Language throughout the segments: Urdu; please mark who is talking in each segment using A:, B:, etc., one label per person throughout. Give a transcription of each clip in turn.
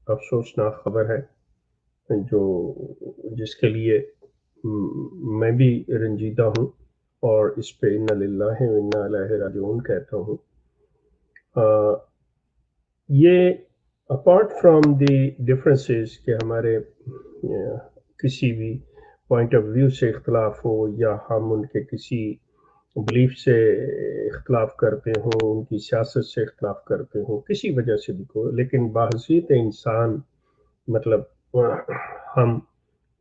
A: افسوسناک خبر ہے جو جس کے لیے میں بھی رنجیدہ ہوں اور اس پہ انا للہ و انا الیہ راجعون کہتا ہوں۔ یہ اپارٹ فرام دی ڈفرینسز کہ ہمارے کسی بھی پوائنٹ آف ویو سے اختلاف ہو یا ہم ان کے کسی بلیف سے اختلاف کرتے ہوں، ان کی سیاست سے اختلاف کرتے ہوں، کسی وجہ سے بھی کو، لیکن بحیثیت انسان مطلب ہم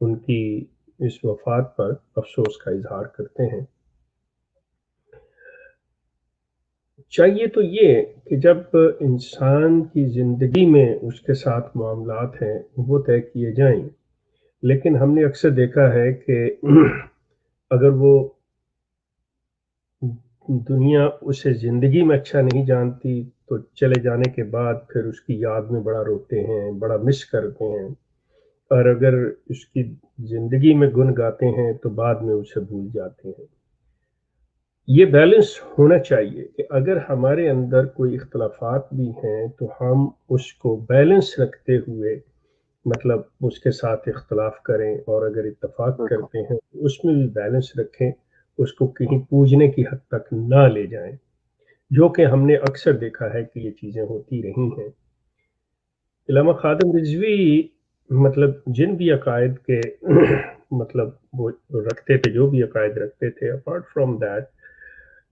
A: ان کی اس وفات پر افسوس کا اظہار کرتے ہیں۔ چاہیے تو یہ کہ جب انسان کی زندگی میں اس کے ساتھ معاملات ہیں وہ طے کیے جائیں، لیکن ہم نے اکثر دیکھا ہے کہ اگر وہ دنیا اسے زندگی میں اچھا نہیں جانتی تو چلے جانے کے بعد پھر اس کی یاد میں بڑا روتے ہیں، بڑا مس کرتے ہیں، اور اگر اس کی زندگی میں گن گاتے ہیں تو بعد میں اسے بھول جاتے ہیں۔ یہ بیلنس ہونا چاہیے کہ اگر ہمارے اندر کوئی اختلافات بھی ہیں تو ہم اس کو بیلنس رکھتے ہوئے مطلب اس کے ساتھ اختلاف کریں، اور اگر اتفاق
B: بالکل
A: کرتے ہیں تو اس میں بھی بیلنس رکھیں، اس کو کہیں پوجنے کی حد تک نہ لے جائیں، جو کہ ہم نے اکثر دیکھا ہے کہ یہ چیزیں ہوتی رہی ہیں۔ علامہ خادم رضوی مطلب جن بھی عقائد کے مطلب وہ رکھتے تھے، جو بھی عقائد رکھتے تھے، اپارٹ فرام دیٹ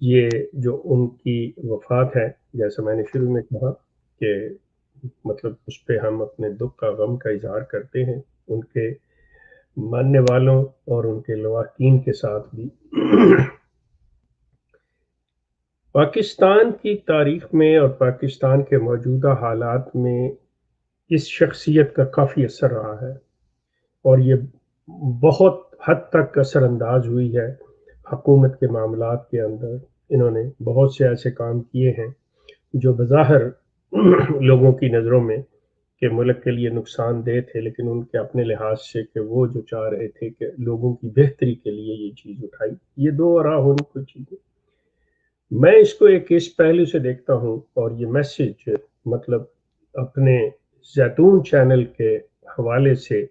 A: یہ جو ان کی وفات ہے، جیسا میں نے شروع میں کہا کہ مطلب اس پہ ہم اپنے دکھ کا غم کا اظہار کرتے ہیں، ان کے ماننے والوں اور ان کے لواحقین کے ساتھ بھی۔ پاکستان کی تاریخ میں اور پاکستان کے موجودہ حالات میں اس شخصیت کا کافی اثر رہا ہے، اور یہ بہت حد تک اثر انداز ہوئی ہے حکومت کے معاملات کے اندر۔ انہوں نے بہت سے ایسے کام کیے ہیں جو بظاہر لوگوں کی نظروں میں کہ ملک کے لیے نقصان دہ تھے، لیکن ان کے اپنے لحاظ سے کہ وہ جو چاہ رہے تھے کہ لوگوں کی بہتری کے لیے یہ چیز اٹھائی۔ یہ دو آراء ہونی کوئی چیزیں، میں اس کو ایک اس پہلو سے دیکھتا ہوں، اور یہ میسج مطلب اپنے زیتون چینل کے حوالے سے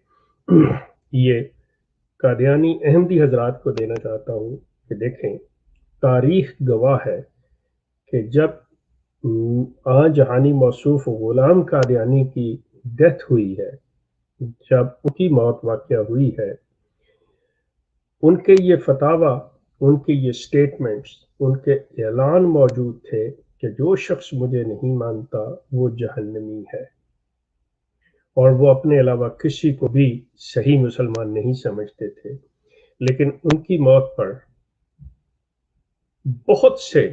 A: یہ قادیانی احمدی حضرات کو دینا چاہتا ہوں کہ دیکھیں، تاریخ گواہ ہے کہ جب جہانی موصوف غلام قادیانی کی ڈیتھ ہوئی ہے، جب ان کی موت واقع ہوئی ہے، ان کے یہ فتاوی، ان کے یہ سٹیٹمنٹس، ان کے اعلان موجود تھے کہ جو شخص مجھے نہیں مانتا وہ جہنمی ہے، اور وہ اپنے علاوہ کسی کو بھی صحیح مسلمان نہیں سمجھتے تھے۔ لیکن ان کی موت پر بہت سے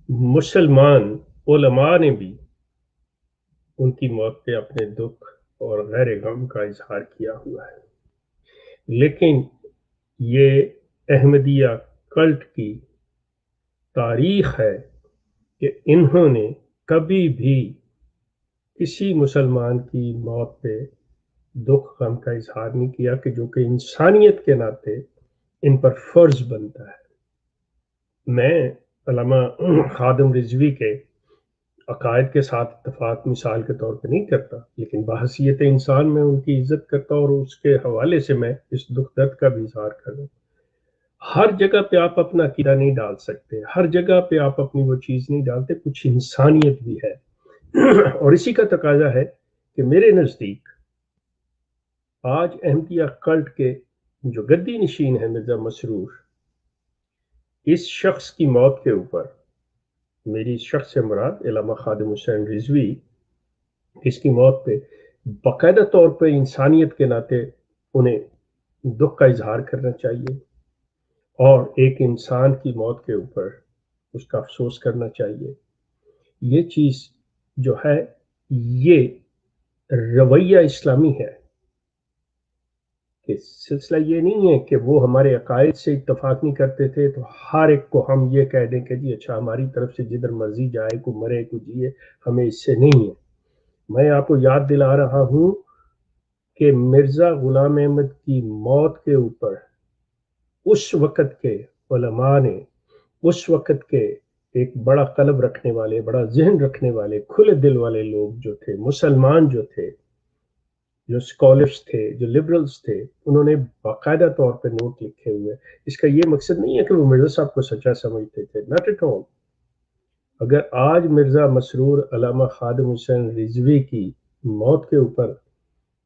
A: مسلمان علماء نے بھی ان کی موت پہ اپنے دکھ اور غیر غم کا اظہار کیا ہوا ہے، لیکن یہ احمدیہ کلٹ کی تاریخ ہے کہ انہوں نے کبھی بھی کسی مسلمان کی موت پہ دکھ غم کا اظہار نہیں کیا، کہ جو کہ انسانیت کے ناطے ان پر فرض بنتا ہے۔ میں علامہ خادم رضوی کے عقائد کے ساتھ اتفاق مثال کے طور پہ نہیں کرتا، لیکن بحیثیت انسان میں ان کی عزت کرتا، اور اس کے حوالے سے میں اس دکھ درد کا بھی اظہار کروں۔ ہر جگہ پہ آپ اپنا عقیدہ نہیں ڈال سکتے، ہر جگہ پہ آپ اپنی وہ چیز نہیں ڈالتے، کچھ انسانیت بھی ہے۔ اور اسی کا تقاضا ہے کہ میرے نزدیک آج احمدیہ کلٹ کے جو گدی نشین ہے مرزا مسرور، اس شخص کی موت کے اوپر، میری شخص سے مراد علامہ خادم حسین رضوی، اس کی موت پہ باقاعدہ طور پہ انسانیت کے ناطے انہیں دکھ کا اظہار کرنا چاہیے، اور ایک انسان کی موت کے اوپر اس کا افسوس کرنا چاہیے۔ یہ چیز جو ہے یہ رویہ اسلامی ہے، کہ سلسلہ یہ نہیں ہے کہ وہ ہمارے عقائد سے اتفاق نہیں کرتے تھے تو ہر ایک کو ہم یہ کہہ دیں کہ جی اچھا ہماری طرف سے جدھر مرضی جائے، کو مرے کو جیے، ہمیں اس سے نہیں ہے۔ میں آپ کو یاد دلا رہا ہوں کہ مرزا غلام احمد کی موت کے اوپر اس وقت کے علماء نے، اس وقت کے ایک بڑا قلب رکھنے والے، بڑا ذہن رکھنے والے، کھلے دل والے لوگ جو تھے، مسلمان جو تھے، جو اسکالرس تھے، جو لبرلس تھے، انہوں نے باقاعدہ طور پہ نوٹ لکھے ہوئے. اس کا یہ مقصد نہیں ہے کہ وہ مرزا صاحب کو سچا سمجھتے تھے، ناٹ ایٹ آل. اگر آج مرزا مسرور علامہ خادم حسین رضوی کی موت کے اوپر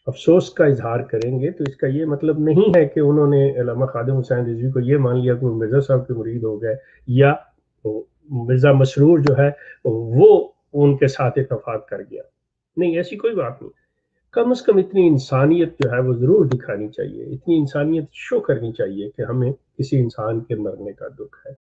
A: افسوس کا اظہار کریں گے تو اس کا یہ مطلب نہیں ہے کہ انہوں نے علامہ خادم حسین رضوی کو یہ مان لیا کہ وہ مرزا صاحب کے مرید ہو گئے، یا مرزا مسرور جو ہے وہ ان کے ساتھ اتفاق کر گیا. نہیں، ایسی کوئی بات نہیں. کم از کم اتنی انسانیت جو ہے وہ ضرور دکھانی چاہیے، اتنی انسانیت شو کرنی چاہیے کہ ہمیں کسی انسان کے مرنے کا دکھ ہے.